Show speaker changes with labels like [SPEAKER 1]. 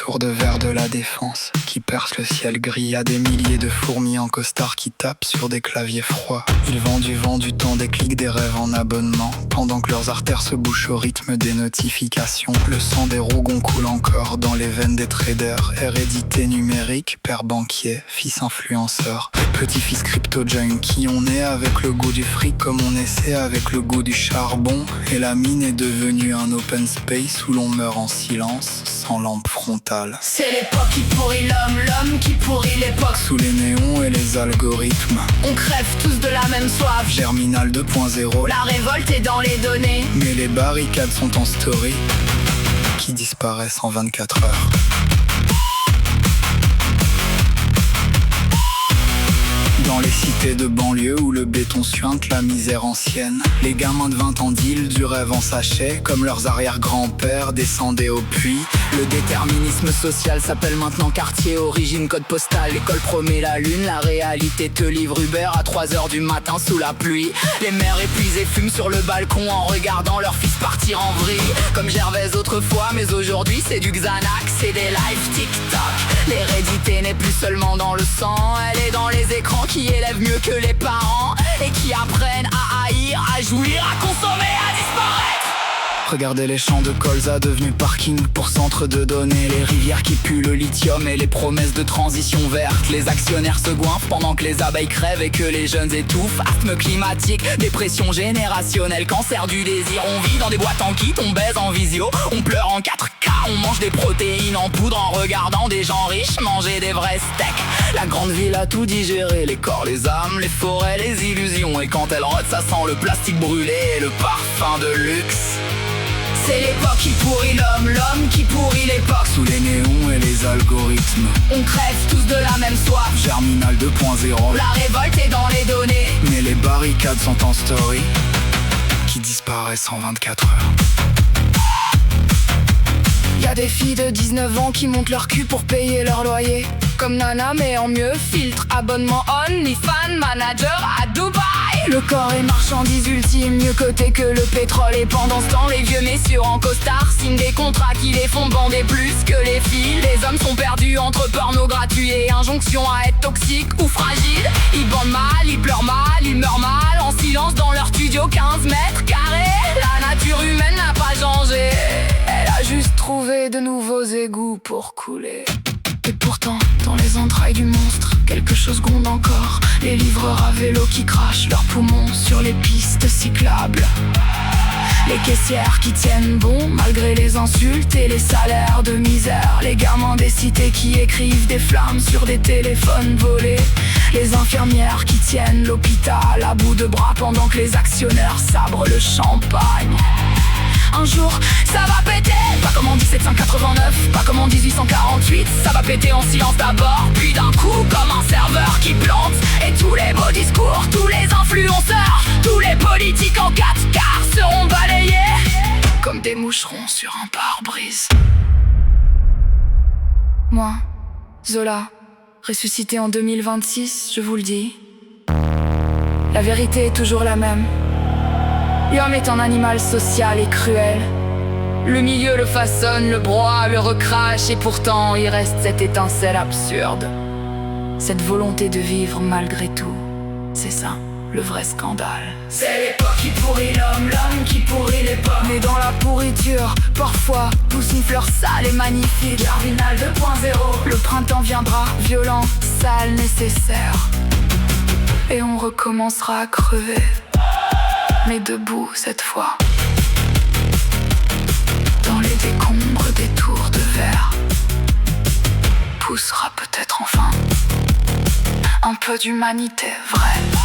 [SPEAKER 1] tour de verre de la défense qui perce le ciel gris. À des milliers de fourmis en costard qui tapent sur des claviers froids. Ils vendent du vent, du temps, des clics, des rêves en abonnement, pendant que leurs artères se bouchent au rythme des notifications. Le sang des rougons coule encore dans les veines des traders. Hérédité numérique, père banquier, fils influenceur, petit-fils crypto-junkie. On est avec le goût du fric comme on essaie avec le goût du charbon. Et la mine est devenue un open space où l'on meurt en silence, sans lampe frontale.
[SPEAKER 2] C'est l'époque qui pourrit l'homme, l'homme qui pourrit l'époque.
[SPEAKER 1] Sous les néons et les algorithmes,
[SPEAKER 2] on crève tous de la même soif.
[SPEAKER 1] Germinal 2.0,
[SPEAKER 2] la révolte est dans les données.
[SPEAKER 1] Mais les barricades sont en story, qui disparaissent en 24 heures. Dans les cités de banlieue où le béton suinte la misère ancienne, les gamins de 20 ans d'île du rêve en sachet, comme leurs arrière-grands-pères descendaient au puits. Le déterminisme social s'appelle maintenant quartier, origine, code postal. L'école promet la lune, la réalité te livre Uber à 3h du matin sous la pluie. Les mères épuisées fument sur le balcon en regardant leur fils partir en vrille. Comme Gervais autrefois, mais aujourd'hui c'est du Xanax et des lives TikTok. L'hérédité n'est plus seulement dans le sang, elle est dans les écrans qui élèvent mieux que les parents et qui apprennent à haïr, à jouir, à consommer, à disparaître. Regardez les champs de colza devenus parking pour centre de données, les rivières qui puent le lithium et les promesses de transition verte. Les actionnaires se goinfrent pendant que les abeilles crèvent et que les jeunes étouffent. Asthme climatique, dépression générationnelle, cancer du désir. On vit dans des boîtes en kit, on baise en visio, on pleure en 4K, on mange des protéines en poudre en regardant des gens riches manger des vrais steaks. La grande ville a tout digéré, les corps, les âmes, les forêts, les illusions. Et quand elle rôde, ça sent le plastique brûlé et le parfum de luxe.
[SPEAKER 2] C'est l'époque qui pourrit l'homme, l'homme qui pourrit l'époque.
[SPEAKER 1] Sous les néons et les algorithmes,
[SPEAKER 2] on crève tous de la même soif.
[SPEAKER 1] Germinal 2.0,
[SPEAKER 2] la révolte est dans les données.
[SPEAKER 1] Mais les barricades sont en story, qui disparaissent en 24 heures.
[SPEAKER 2] Y'a des filles de 19 ans qui montent leur cul pour payer leur loyer. Comme Nana mais en mieux, filtre, abonnement OnlyFans, manager à Dubaï. Le corps est marchandise ultime, mieux coté que le pétrole. Et pendant ce temps, les vieux messieurs en costard signent des contrats qui les font bander plus que les filles. Les hommes sont perdus entre porno gratuit et injonction à être toxique ou fragile. Ils bandent mal, ils pleurent mal, ils meurent mal, en silence dans leur studio 15 mètres carrés. La nature humaine n'a pas changé, elle a juste trouvé de nouveaux égouts pour couler. Et pourtant, dans les entrailles du monstre, quelque chose gronde encore. Les livreurs à vélo qui crachent leurs poumons sur les pistes cyclables. Les caissières qui tiennent bon malgré les insultes et les salaires de misère. Les gamins des cités qui écrivent des flammes sur des téléphones volés. Les infirmières qui tiennent l'hôpital à bout de bras pendant que les actionnaires sabrent le champagne. Un jour, ça va péter, pas comme en 1789, pas comme en 1848. Ça va péter en silence d'abord, puis d'un coup comme un serveur qui plante. Et tous les beaux discours, tous les influenceurs, tous les politiques en 4 quarts seront balayés comme des moucherons sur un pare-brise. Moi, Zola, ressuscité en 2026, je vous le dis, la vérité est toujours la même. L'homme est un animal social et cruel. Le milieu le façonne, le broie, le recrache. Et pourtant il reste cette étincelle absurde, cette volonté de vivre malgré tout. C'est ça, le vrai scandale. C'est l'époque qui pourrit l'homme, l'homme qui pourrit l'époque. Mais dans la pourriture, parfois pousse une fleur sale et magnifique. Germinal 2.0, le printemps viendra, violent, sale, nécessaire. Et on recommencera à crever, mais debout cette fois. Dans les décombres des tours de verre, poussera peut-être enfin un peu d'humanité vraie.